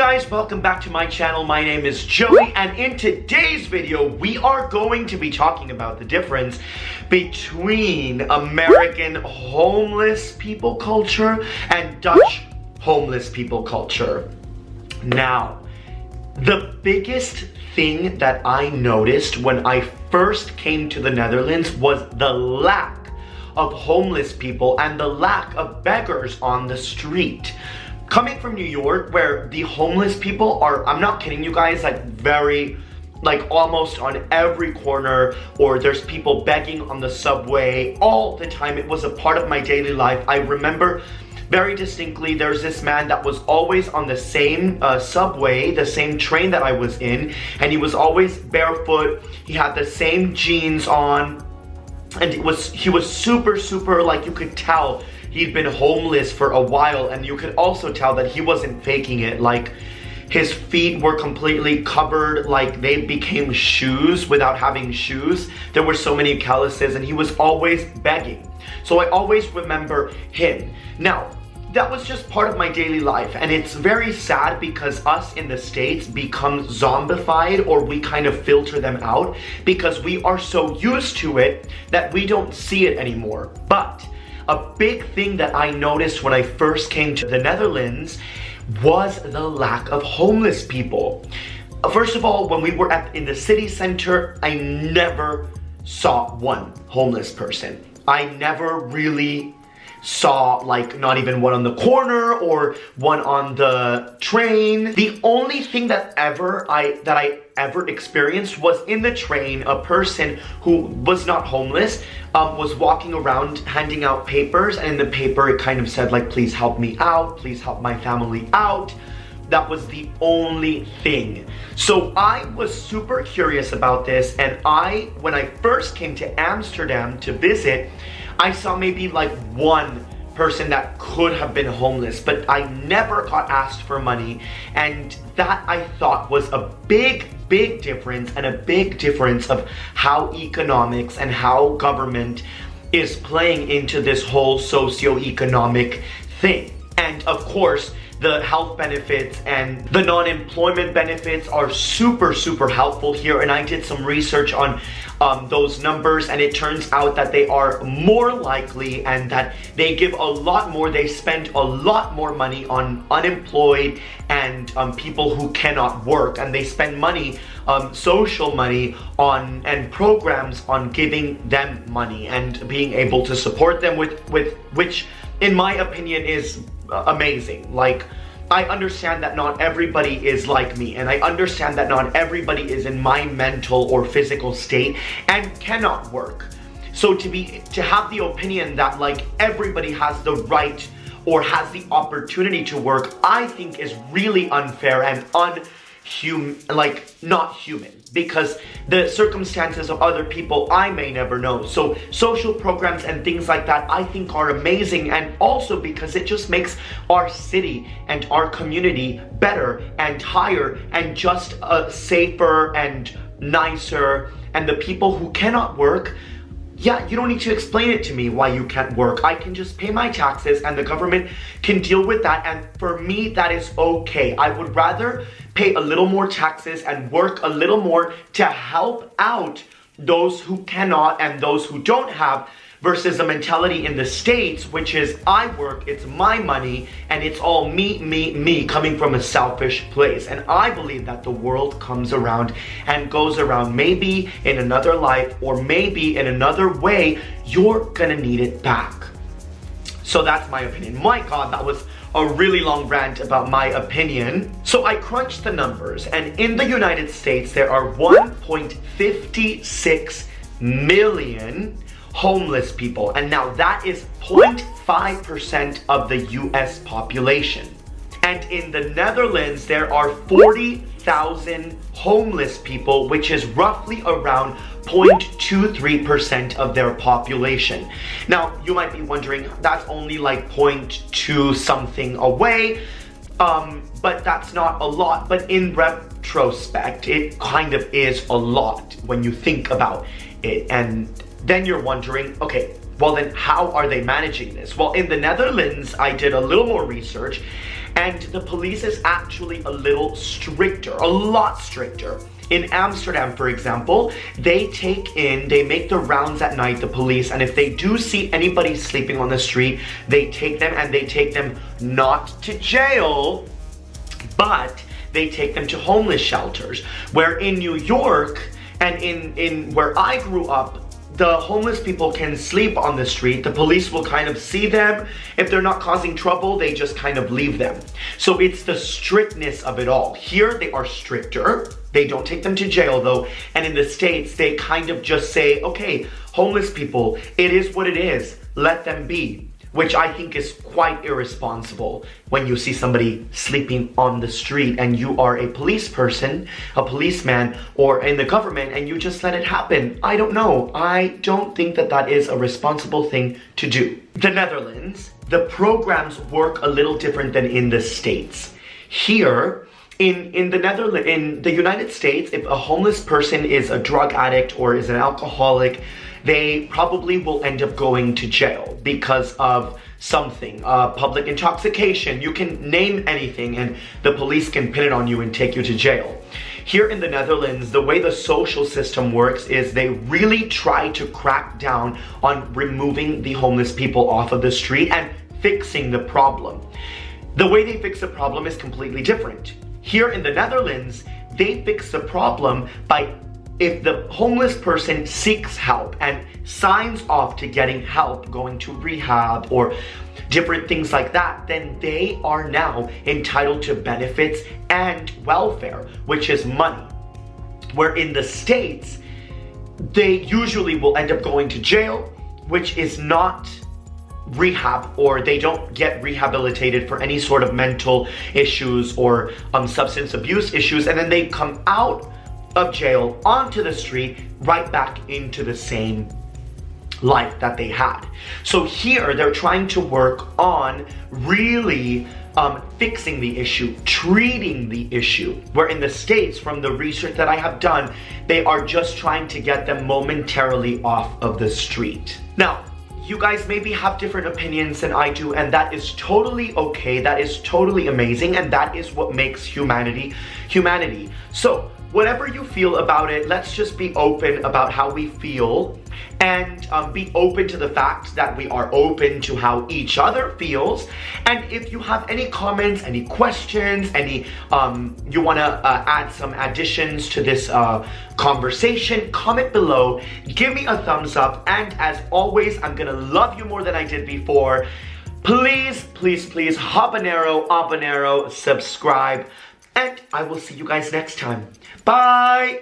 guys, welcome back to my channel. My name is Joey, and in today's video we are going to be talking about the difference between American homeless people culture and Dutch homeless people culture. Now, the biggest thing that I noticed when I first came to the Netherlands was the lack of homeless people and the lack of beggars on the street. Coming from New York, where the homeless people are, I'm not kidding you guys, like almost on every corner, or there's people begging on the subway all the time. It was a part of my daily life. I remember very distinctly, there's this man that was always on the same subway, the same train that I was in, and he was always barefoot. He had the same jeans on, and he was super, like, you could tell he'd been homeless for a while, and you could also tell that he wasn't faking it. Like, his feet were completely covered, like they became shoes without having shoes. There were so many calluses, and he was always begging. So I always remember him. Now, that was just part of my daily life, and it's very sad because us in the States become zombified, or we kind of filter them out because we are so used to it that we don't see it anymore. But a big thing that I noticed when I first came to the Netherlands was the lack of homeless people. First of all, when we were in the city center, I never saw one homeless person. I never really saw, like, not even one on the corner or one on the train. The only thing that I ever experienced was in the train, a person who was not homeless was walking around handing out papers, and in the paper it kind of said, like, please help me out, please help my family out. That was the only thing. So I was super curious about this, and when I first came to Amsterdam to visit, I saw maybe like one person that could have been homeless, but I never got asked for money, and that I thought was a big difference, and a big difference of how economics and how government is playing into this whole socio-economic thing. And of course, the health benefits and the non-employment benefits are super helpful here, and I did some research on those numbers, and it turns out that they are more likely, and that they give a lot more, they spend a lot more money on unemployed and people who cannot work, and they spend money, social money on, and programs on giving them money and being able to support them with which in my opinion is amazing. Like, I understand that not everybody is like me, and I understand that not everybody is in my mental or physical state and cannot work. So to have the opinion that, like, everybody has the right or has the opportunity to work, I think is really unfair and not human, because the circumstances of other people I may never know. So social programs and things like that I think are amazing, and also because it just makes our city and our community better and higher and just safer and nicer. And the people who cannot work, yeah, you don't need to explain it to me why you can't work. I can just pay my taxes and the government can deal with that, and for me that is okay. I would rather pay a little more taxes and work a little more to help out those who cannot and those who don't have, versus a mentality in the States, which is I work, it's my money, and it's all me, coming from a selfish place. And I believe that the world comes around and goes around. Maybe in another life, or maybe in another way, you're gonna need it back. So that's my opinion. My God, that was a really long rant about my opinion. So I crunched the numbers, and in the United States there are 1.56 million homeless people, and now that is 0.5% of the US population. And in the Netherlands there are 40,000 homeless people, which is roughly around 0.23% of their population. Now you might be wondering, that's only like 0.2 something away, but that's not a lot. But in retrospect, it kind of is a lot when you think about it. And then you're wondering, okay, well then how are they managing this? Well, in the Netherlands, I did a little more research, And the police is actually a little stricter, a lot stricter. In Amsterdam, for example, they make the rounds at night, the police, and if they do see anybody sleeping on the street, they take them and they take them not to jail, but they take them to homeless shelters. Where in New York and in where I grew up, the homeless people can sleep on the street. The police will kind of see them. If they're not causing trouble, they just kind of leave them. So it's the strictness of it all. Here, they are stricter. They don't take them to jail, though. And in the States, they kind of just say, okay, homeless people, it is what it is. Let them be. Which I think is quite irresponsible when you see somebody sleeping on the street and you are a police person, a policeman, or in the government, and you just let it happen. I don't know. I don't think that that is a responsible thing to do. The Netherlands, the programs work a little different than in the States. Here, in the United States, if a homeless person is a drug addict or is an alcoholic, they probably will end up going to jail because of something, public intoxication. You can name anything and the police can pin it on you and take you to jail. Here in the Netherlands, the way the social system works is they really try to crack down on removing the homeless people off of the street and fixing the problem. The way they fix the problem is completely different. Here in the Netherlands, they fix the problem by, if the homeless person seeks help and signs off to getting help, going to rehab or different things like that, then they are now entitled to benefits and welfare, which is money. Where in the States, they usually will end up going to jail, which is not rehab, or they don't get rehabilitated for any sort of mental issues or substance abuse issues, and then they come out of jail onto the street right back into the same life that they had. So here they're trying to work on really fixing the issue, treating the issue, where in the States, from the research that I have done, they are just trying to get them momentarily off of the street. Now, you guys maybe have different opinions than I do, and that is totally okay. That is totally amazing, and that is what makes humanity humanity. So whatever you feel about it, let's just be open about how we feel and be open to the fact that we are open to how each other feels. And if you have any comments, any questions, any you want to add some additions to this conversation, comment below, give me a thumbs up, and as always, I'm gonna love you more than I did before. Please, please, please, habanero, subscribe, and I will see you guys next time. Bye!